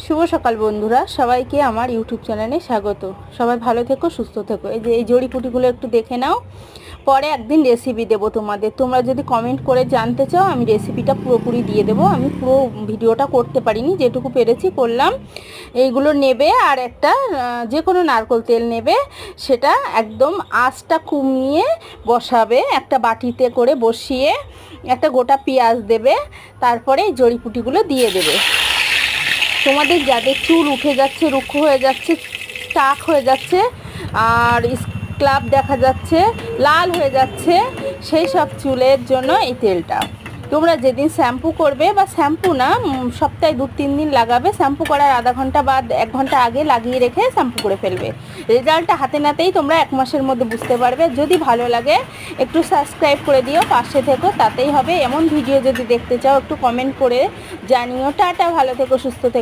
শুভ সকাল বন্ধুরা, সবাইকে আমার ইউটিউব চ্যানেলে স্বাগত। সবাই ভালো থেকো, সুস্থ থেকো। এই যে এই জড়িপুটিগুলো একটু দেখে নাও, পরে একদিন রেসিপি দেবো তোমাদের। তোমরা যদি কমেন্ট করে জানতে চাও, আমি রেসিপিটা পুরোপুরি দিয়ে দেবো। আমি পুরো ভিডিওটা করতে পারিনি, যেটুকু পেরেছি করলাম। এইগুলো নেবে আর একটা যে কোনো নারকেল তেল নেবে, সেটা একদম আঁচটা কমিয়ে বসাবে, একটা বাটিতে করে বসিয়ে একটা গোটা পেঁয়াজ দেবে, তারপরে এই জড়িপুটিগুলো দিয়ে দেবে। তোমাদের যাদের চুল উঠে যাচ্ছে, রুক্ষ হয়ে যাচ্ছে, টাক হয়ে যাচ্ছে আর স্ক্ল্যাপ দেখা যাচ্ছে, লাল হয়ে যাচ্ছে, সেই সব চুলের জন্য এই তেলটা তোমরা যেদিন শ্যাম্পু করবে, বা শ্যাম্পু না, সপ্তাহে 2-3 দিন লাগাবে। শ্যাম্পু করার আধা ঘন্টা বা 1 ঘন্টা আগে লাগিয়ে রেখে শ্যাম্পু করে ফেলবে। রেজাল্টটা হাতে নাতেই তোমরা 1 মাসের মধ্যে বুঝতে পারবে। যদি ভালো লাগে একটু সাবস্ক্রাইব করে দিও, পাশে থেকো, তাতেই হবে। এমন ভিডিও যদি দেখতে চাও একটু কমেন্ট করে জানিও। টাটা, ভালো থেকো, সুস্থ থেকো।